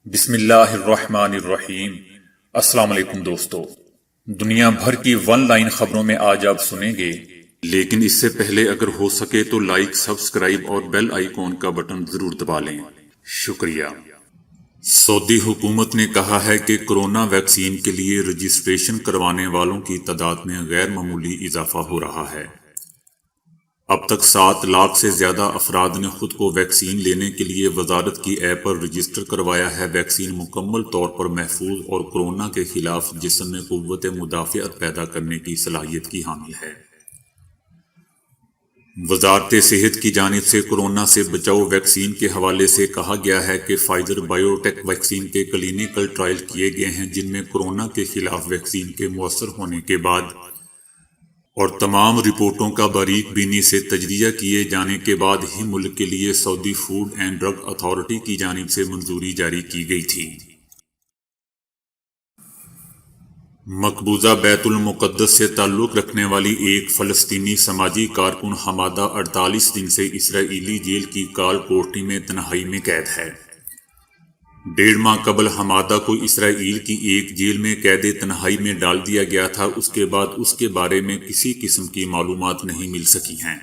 بسم اللہ الرحمن الرحیم۔ السلام علیکم دوستو، دنیا بھر کی ون لائن خبروں میں آج آپ سنیں گے، لیکن اس سے پہلے اگر ہو سکے تو لائک، سبسکرائب اور بیل آئیکن کا بٹن ضرور دبا لیں۔ شکریہ۔ سعودی حکومت نے کہا ہے کہ کورونا ویکسین کے لیے رجسٹریشن کروانے والوں کی تعداد میں غیر معمولی اضافہ ہو رہا ہے۔ اب تک 7 لاکھ سے زیادہ افراد نے خود کو ویکسین لینے کے لیے وزارت کی ایپ پر رجسٹر کروایا ہے۔ ویکسین مکمل طور پر محفوظ اور کورونا کے خلاف جسم میں قوت مدافعت پیدا کرنے کی صلاحیت کی حامل ہے۔ وزارت صحت کی جانب سے کورونا سے بچاؤ ویکسین کے حوالے سے کہا گیا ہے کہ فائزر بائیو ٹیک ویکسین کے کلینیکل ٹرائل کیے گئے ہیں، جن میں کورونا کے خلاف ویکسین کے مؤثر ہونے کے بعد اور تمام رپورٹوں کا باریک بینی سے تجزیہ کیے جانے کے بعد ہی ملک کے لیے سعودی فوڈ اینڈ ڈرگ اتھارٹی کی جانب سے منظوری جاری کی گئی تھی۔ مقبوضہ بیت المقدس سے تعلق رکھنے والی ایک فلسطینی سماجی کارکن حمادہ 48 دن سے اسرائیلی جیل کی کال کوٹری میں تنہائی میں قید ہے۔ 1.5 ماہ قبل حمادہ کو اسرائیل کی ایک جیل میں قید تنہائی میں ڈال دیا گیا تھا۔ اس کے بعد اس کے بارے میں کسی قسم کی معلومات نہیں مل سکی ہیں۔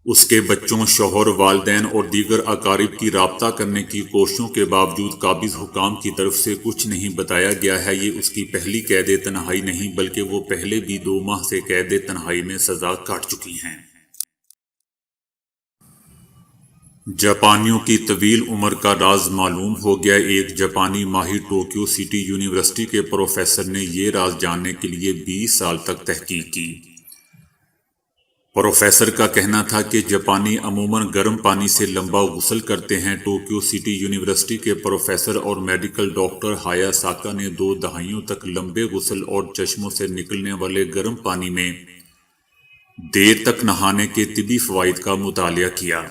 اس کے بچوں، شوہر، والدین اور دیگر اقارب کی رابطہ کرنے کی کوششوں کے باوجود قابض حکام کی طرف سے کچھ نہیں بتایا گیا ہے۔ یہ اس کی پہلی قید تنہائی نہیں بلکہ وہ پہلے بھی 2 ماہ سے قید تنہائی میں سزا کاٹ چکی ہیں۔ جاپانیوں کی طویل عمر کا راز معلوم ہو گیا۔ ایک جاپانی ماہر ٹوکیو سٹی یونیورسٹی کے پروفیسر نے یہ راز جاننے کے لیے 20 سال تک تحقیق کی۔ پروفیسر کا کہنا تھا کہ جاپانی عموماً گرم پانی سے لمبا غسل کرتے ہیں۔ ٹوکیو سٹی یونیورسٹی کے پروفیسر اور میڈیکل ڈاکٹر ہایا ساکا نے 2 دہائیوں تک لمبے غسل اور چشموں سے نکلنے والے گرم پانی میں دیر تک نہانے کے طبی فوائد کا مطالعہ کیا۔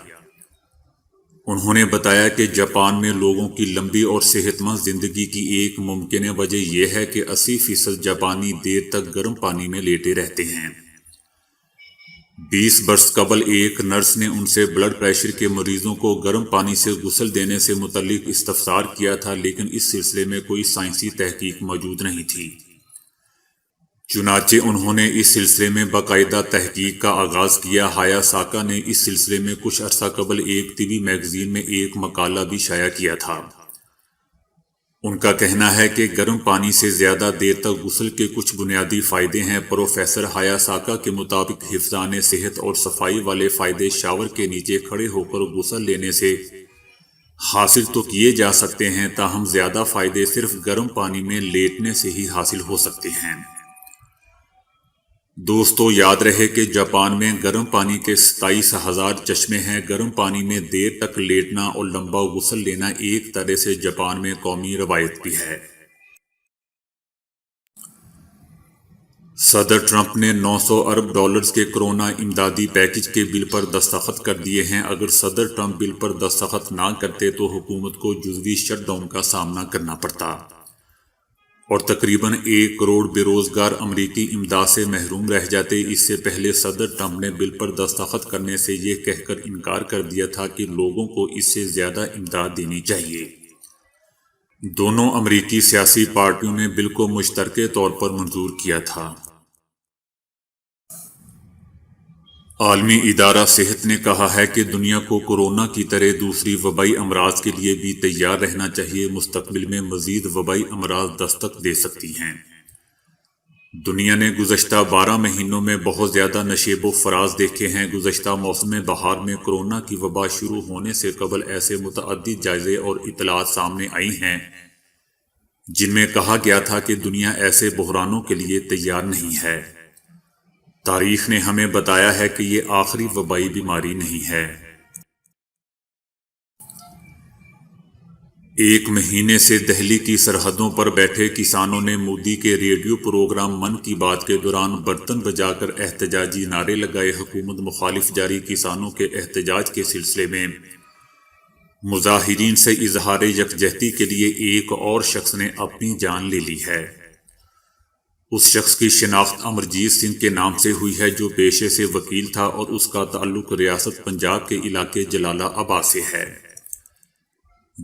انہوں نے بتایا کہ جاپان میں لوگوں کی لمبی اور صحت مند زندگی کی ایک ممکنہ وجہ یہ ہے کہ 80% جاپانی دیر تک گرم پانی میں لیٹے رہتے ہیں۔ 20 برس قبل ایک نرس نے ان سے بلڈ پریشر کے مریضوں کو گرم پانی سے غسل دینے سے متعلق استفسار کیا تھا، لیکن اس سلسلے میں کوئی سائنسی تحقیق موجود نہیں تھی۔ چنانچہ انہوں نے اس سلسلے میں باقاعدہ تحقیق کا آغاز کیا۔ ہایا ساکا نے اس سلسلے میں کچھ عرصہ قبل ایک طبی میگزین میں ایک مقالہ بھی شائع کیا تھا۔ ان کا کہنا ہے کہ گرم پانی سے زیادہ دیر تک غسل کے کچھ بنیادی فائدے ہیں۔ پروفیسر ہایا ساکا کے مطابق حفظان صحت اور صفائی والے فائدے شاور کے نیچے کھڑے ہو کر غسل لینے سے حاصل تو کیے جا سکتے ہیں، تاہم زیادہ فائدے صرف گرم پانی میں لیٹنے سے ہی حاصل ہو سکتے ہیں۔ دوستو، یاد رہے کہ جاپان میں گرم پانی کے 27,000 چشمے ہیں۔ گرم پانی میں دیر تک لیٹنا اور لمبا غسل لینا ایک طرح سے جاپان میں قومی روایت بھی ہے۔ صدر ٹرمپ نے $900 ارب کے کورونا امدادی پیکج کے بل پر دستخط کر دیے ہیں۔ اگر صدر ٹرمپ بل پر دستخط نہ کرتے تو حکومت کو جزوی شٹ ڈاؤن کا سامنا کرنا پڑتا اور تقریباً 1 کروڑ بے روزگار امریکی امداد سے محروم رہ جاتے۔ اس سے پہلے صدر ٹرمپ نے بل پر دستخط کرنے سے یہ کہہ کر انکار کر دیا تھا کہ لوگوں کو اس سے زیادہ امداد دینی چاہیے۔ دونوں امریکی سیاسی پارٹیوں نے بل کو مشترکہ طور پر منظور کیا تھا۔ عالمی ادارہ صحت نے کہا ہے کہ دنیا کو کورونا کی طرح دوسری وبائی امراض کے لیے بھی تیار رہنا چاہیے۔ مستقبل میں مزید وبائی امراض دستک دے سکتی ہیں۔ دنیا نے گزشتہ 12 مہینوں میں بہت زیادہ نشیب و فراز دیکھے ہیں۔ گزشتہ موسم بہار میں کورونا کی وبا شروع ہونے سے قبل ایسے متعدد جائزے اور اطلاعات سامنے آئی ہیں جن میں کہا گیا تھا کہ دنیا ایسے بحرانوں کے لیے تیار نہیں ہے۔ تاریخ نے ہمیں بتایا ہے کہ یہ آخری وبائی بیماری نہیں ہے۔ 1 مہینے سے دہلی کی سرحدوں پر بیٹھے کسانوں نے مودی کے ریڈیو پروگرام من کی بات کے دوران برتن بجا کر احتجاجی نعرے لگائے۔ حکومت مخالف جاری کسانوں کے احتجاج کے سلسلے میں مظاہرین سے اظہار یکجہتی کے لیے ایک اور شخص نے اپنی جان لے لی ہے۔ اس شخص کی شناخت امرجیت سنگھ کے نام سے ہوئی ہے، جو پیشے سے وکیل تھا اور اس کا تعلق ریاست پنجاب کے علاقے جلالہ آباد سے ہے۔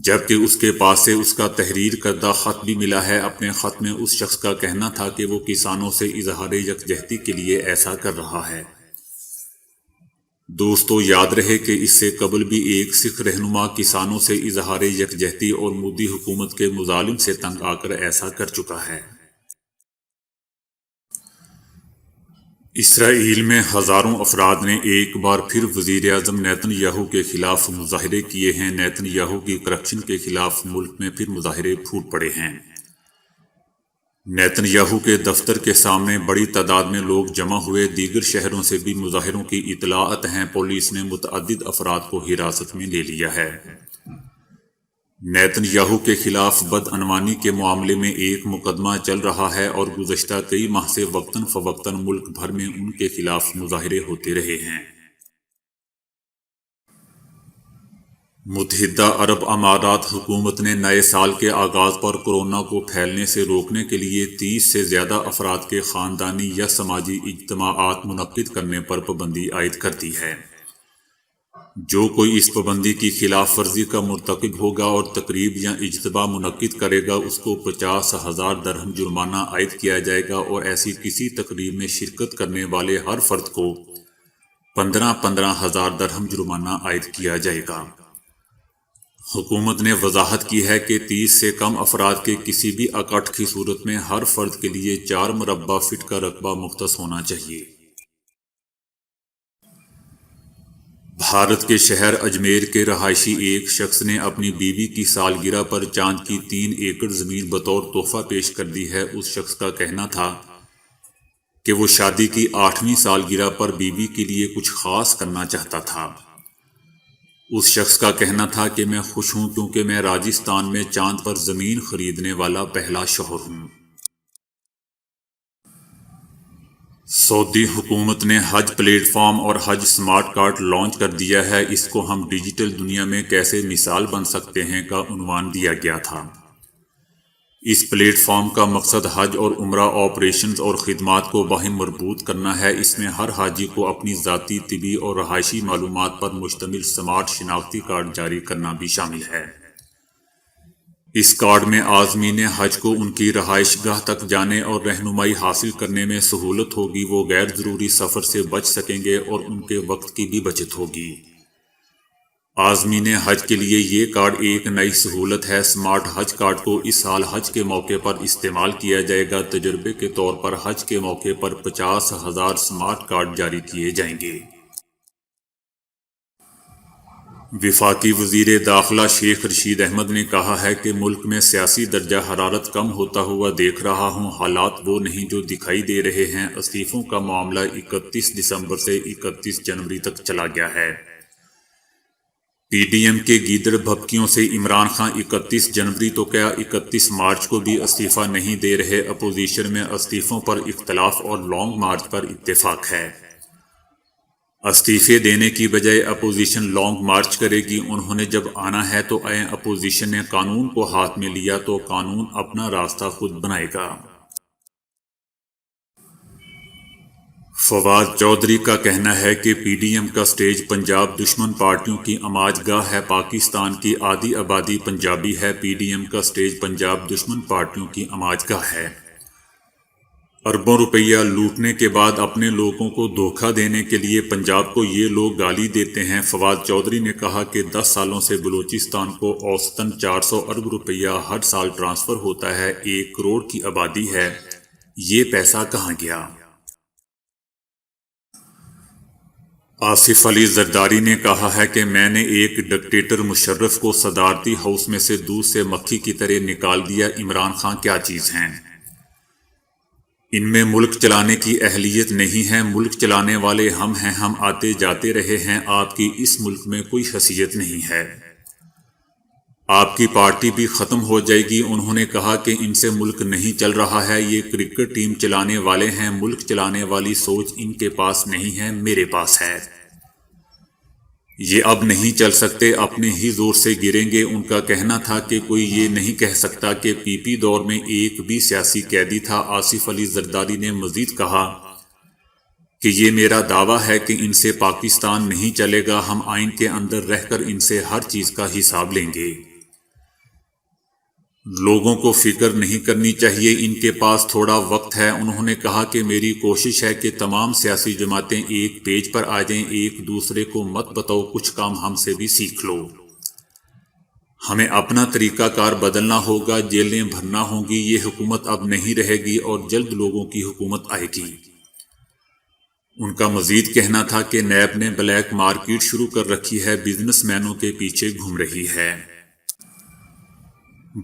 جبکہ اس کے پاس سے اس کا تحریر کردہ خط بھی ملا ہے۔ اپنے خط میں اس شخص کا کہنا تھا کہ وہ کسانوں سے اظہار یکجہتی کے لیے ایسا کر رہا ہے۔ دوستو، یاد رہے کہ اس سے قبل بھی ایک سکھ رہنما کسانوں سے اظہار یکجہتی اور مودی حکومت کے مظالم سے تنگ آ کر ایسا کر چکا ہے۔ اسرائیل میں ہزاروں افراد نے ایک بار پھر وزیر اعظم نیتن یاہو کے خلاف مظاہرے کیے ہیں۔ نیتن یاہو کی کرپشن کے خلاف ملک میں پھر مظاہرے پھوٹ پڑے ہیں۔ نیتن یاہو کے دفتر کے سامنے بڑی تعداد میں لوگ جمع ہوئے۔ دیگر شہروں سے بھی مظاہروں کی اطلاعات ہیں۔ پولیس نے متعدد افراد کو حراست میں لے لیا ہے۔ نیتن یاہو کے خلاف بدعنوانی کے معاملے میں ایک مقدمہ چل رہا ہے اور گزشتہ کئی ماہ سے وقتاً فوقتاً ملک بھر میں ان کے خلاف مظاہرے ہوتے رہے ہیں۔ متحدہ عرب امارات حکومت نے نئے سال کے آغاز پر کورونا کو پھیلنے سے روکنے کے لیے 30 سے زیادہ افراد کے خاندانی یا سماجی اجتماعات منعقد کرنے پر پابندی عائد کر دی ہے۔ جو کوئی اس پابندی کی خلاف ورزی کا مرتکب ہوگا اور تقریب یا اجتماع منعقد کرے گا، اس کو 50,000 درہم جرمانہ عائد کیا جائے گا اور ایسی کسی تقریب میں شرکت کرنے والے ہر فرد کو 15,000 درہم جرمانہ عائد کیا جائے گا۔ حکومت نے وضاحت کی ہے کہ 30 سے کم افراد کے کسی بھی اکٹھ کی صورت میں ہر فرد کے لیے 4 مربع فٹ کا رقبہ مختص ہونا چاہیے۔ بھارت کے شہر اجمیر کے رہائشی ایک شخص نے اپنی بیوی کی سالگرہ پر چاند کی 3 ایکڑ زمین بطور تحفہ پیش کر دی ہے۔ اس شخص کا کہنا تھا کہ وہ شادی کی 8ویں سالگرہ پر بیوی کے لیے کچھ خاص کرنا چاہتا تھا۔ اس شخص کا کہنا تھا کہ میں خوش ہوں کیونکہ میں راجستھان میں چاند پر زمین خریدنے والا پہلا شوہر ہوں۔ سعودی حکومت نے حج پلیٹ فارم اور حج سمارٹ کارڈ لانچ کر دیا ہے۔ اس کو ہم ڈیجیٹل دنیا میں کیسے مثال بن سکتے ہیں کا عنوان دیا گیا تھا۔ اس پلیٹ فارم کا مقصد حج اور عمرہ آپریشنز اور خدمات کو باہم مربوط کرنا ہے۔ اس میں ہر حاجی کو اپنی ذاتی، طبی اور رہائشی معلومات پر مشتمل سمارٹ شناختی کارڈ جاری کرنا بھی شامل ہے۔ اس کارڈ میں عازمین حج کو ان کی رہائش گاہ تک جانے اور رہنمائی حاصل کرنے میں سہولت ہوگی۔ وہ غیر ضروری سفر سے بچ سکیں گے اور ان کے وقت کی بھی بچت ہوگی۔ عازمین حج کے لیے یہ کارڈ ایک نئی سہولت ہے۔ سمارٹ حج کارڈ کو اس سال حج کے موقع پر استعمال کیا جائے گا۔ تجربے کے طور پر حج کے موقع پر 50,000 سمارٹ کارڈ جاری کیے جائیں گے۔ وفاقی وزیر داخلہ شیخ رشید احمد نے کہا ہے کہ ملک میں سیاسی درجہ حرارت کم ہوتا ہوا دیکھ رہا ہوں۔ حالات وہ نہیں جو دکھائی دے رہے ہیں۔ استعفوں کا معاملہ 31 دسمبر سے 31 جنوری تک چلا گیا ہے۔ پی ڈی ایم کے گیدڑ بھبکیوں سے عمران خان 31 جنوری تو کیا 31 مارچ کو بھی استعفیٰ نہیں دے رہے۔ اپوزیشن میں استعفوں پر اختلاف اور لانگ مارچ پر اتفاق ہے۔ استعفے دینے کی بجائے اپوزیشن لانگ مارچ کرے گی۔ انہوں نے جب آنا ہے تو آئیں۔ اپوزیشن نے قانون کو ہاتھ میں لیا تو قانون اپنا راستہ خود بنائے گا۔ فواد چودھری کا کہنا ہے کہ پی ڈی ایم کا سٹیج پنجاب دشمن پارٹیوں کی آماج گاہ ہے۔ پاکستان کی آدھی آبادی پنجابی ہے۔ پی ڈی ایم کا سٹیج پنجاب دشمن پارٹیوں کی آماج گاہ ہے۔ اربوں روپیہ لوٹنے کے بعد اپنے لوگوں کو دھوکہ دینے کے لیے پنجاب کو یہ لوگ گالی دیتے ہیں۔ فواد چودھری نے کہا کہ 10 سالوں سے بلوچستان کو اوسطاً 400 ارب روپیہ ہر سال ٹرانسفر ہوتا ہے۔ 1 کروڑ کی آبادی ہے، یہ پیسہ کہاں گیا؟ آصف علی زرداری نے کہا ہے کہ میں نے ایک ڈکٹیٹر مشرف کو صدارتی ہاؤس میں سے دودھ سے مکھی کی طرح نکال دیا۔ عمران خان کیا چیز ہیں؟ ان میں ملک چلانے کی اہلیت نہیں ہے۔ ملک چلانے والے ہم ہیں۔ ہم آتے جاتے رہے ہیں۔ آپ کی اس ملک میں کوئی حیثیت نہیں ہے۔ آپ کی پارٹی بھی ختم ہو جائے گی۔ انہوں نے کہا کہ ان سے ملک نہیں چل رہا ہے۔ یہ کرکٹ ٹیم چلانے والے ہیں۔ ملک چلانے والی سوچ ان کے پاس نہیں ہے، میرے پاس ہے۔ یہ اب نہیں چل سکتے، اپنے ہی زور سے گریں گے۔ ان کا کہنا تھا کہ کوئی یہ نہیں کہہ سکتا کہ پی پی دور میں ایک بھی سیاسی قیدی تھا۔ آصف علی زرداری نے مزید کہا کہ یہ میرا دعویٰ ہے کہ ان سے پاکستان نہیں چلے گا۔ ہم آئین کے اندر رہ کر ان سے ہر چیز کا حساب لیں گے۔ لوگوں کو فکر نہیں کرنی چاہیے، ان کے پاس تھوڑا وقت ہے۔ انہوں نے کہا کہ میری کوشش ہے کہ تمام سیاسی جماعتیں ایک پیج پر آ جائیں، ایک دوسرے کو مت بتاؤ، کچھ کام ہم سے بھی سیکھ لو۔ ہمیں اپنا طریقہ کار بدلنا ہوگا، جیلیں بھرنا ہوں گی، یہ حکومت اب نہیں رہے گی اور جلد لوگوں کی حکومت آئے گی۔ ان کا مزید کہنا تھا کہ نیب نے بلیک مارکیٹ شروع کر رکھی ہے، بزنس مینوں کے پیچھے گھوم رہی ہے۔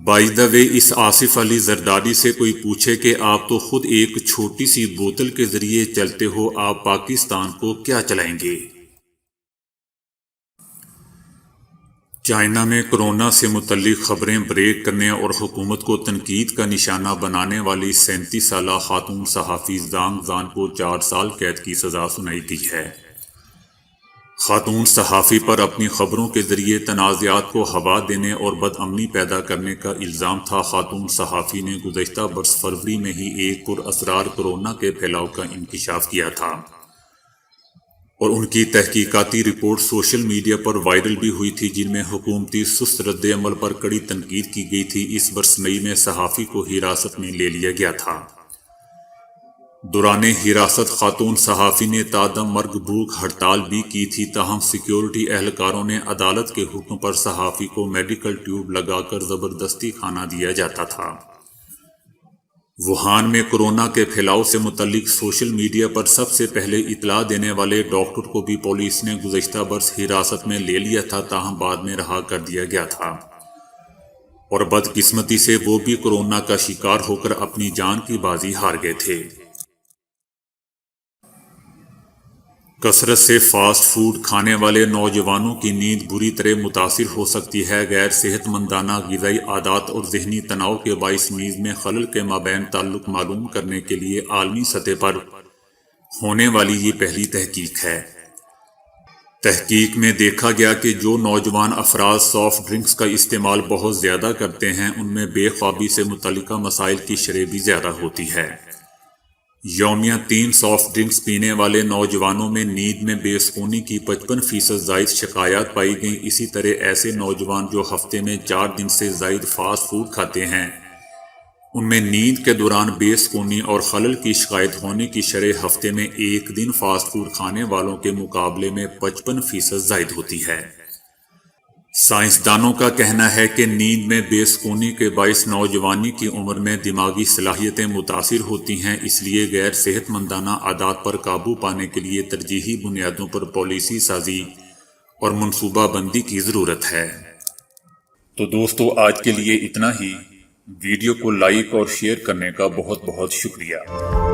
بائی دا وے، اس آصف علی زرداری سے کوئی پوچھے کہ آپ تو خود ایک چھوٹی سی بوتل کے ذریعے چلتے ہو، آپ پاکستان کو کیا چلائیں گے؟ چائنا میں کورونا سے متعلق خبریں بریک کرنے اور حکومت کو تنقید کا نشانہ بنانے والی 37 سالہ خاتون صحافی زانگ زان کو 4 سال قید کی سزا سنائی گئی ہے۔ خاتون صحافی پر اپنی خبروں کے ذریعے تنازعات کو ہوا دینے اور بدامنی پیدا کرنے کا الزام تھا۔ خاتون صحافی نے گزشتہ برس فروری میں ہی ایک پراسرار کورونا کے پھیلاؤ کا انکشاف کیا تھا اور ان کی تحقیقاتی رپورٹ سوشل میڈیا پر وائرل بھی ہوئی تھی، جن میں حکومتی سست رد عمل پر کڑی تنقید کی گئی تھی۔ اس برس مئی میں صحافی کو حراست میں لے لیا گیا تھا۔ دوران حراست خاتون صحافی نے تادم مرگ بھوک ہڑتال بھی کی تھی، تاہم سیکیورٹی اہلکاروں نے عدالت کے حکم پر صحافی کو میڈیکل ٹیوب لگا کر زبردستی کھانا دیا جاتا تھا۔ ووہان میں کورونا کے پھیلاؤ سے متعلق سوشل میڈیا پر سب سے پہلے اطلاع دینے والے ڈاکٹر کو بھی پولیس نے گزشتہ برس حراست میں لے لیا تھا، تاہم بعد میں رہا کر دیا گیا تھا اور بدقسمتی سے وہ بھی کورونا کا شکار ہو کر اپنی جان کی بازی ہار گئے تھے۔ کثرت سے فاسٹ فوڈ کھانے والے نوجوانوں کی نیند بری طرح متاثر ہو سکتی ہے۔ غیر صحت مندانہ غذائی عادات اور ذہنی تناؤ کے باعث نیند میں خلل کے مابین تعلق معلوم کرنے کے لیے عالمی سطح پر ہونے والی یہ پہلی تحقیق ہے۔ تحقیق میں دیکھا گیا کہ جو نوجوان افراد سافٹ ڈرنکس کا استعمال بہت زیادہ کرتے ہیں، ان میں بے خوابی سے متعلقہ مسائل کی شرح بھی زیادہ ہوتی ہے۔ یومیہ 3 سافٹ ڈرنکس پینے والے نوجوانوں میں نیند میں بے سکونی کی 55% زائد شکایات پائی گئیں۔ اسی طرح ایسے نوجوان جو ہفتے میں 4 دن سے زائد فاسٹ فوڈ کھاتے ہیں، ان میں نیند کے دوران بے سکونی اور خلل کی شکایت ہونے کی شرح ہفتے میں 1 دن فاسٹ فوڈ کھانے والوں کے مقابلے میں 55% زائد ہوتی ہے۔ سائنسدانوں کا کہنا ہے کہ نیند میں بے سکونی کے باعث نوجوانی کی عمر میں دماغی صلاحیتیں متاثر ہوتی ہیں، اس لیے غیر صحت مندانہ عادات پر قابو پانے کے لیے ترجیحی بنیادوں پر پالیسی سازی اور منصوبہ بندی کی ضرورت ہے۔ تو دوستو، آج کے لیے اتنا ہی۔ ویڈیو کو لائک اور شیئر کرنے کا بہت بہت شکریہ۔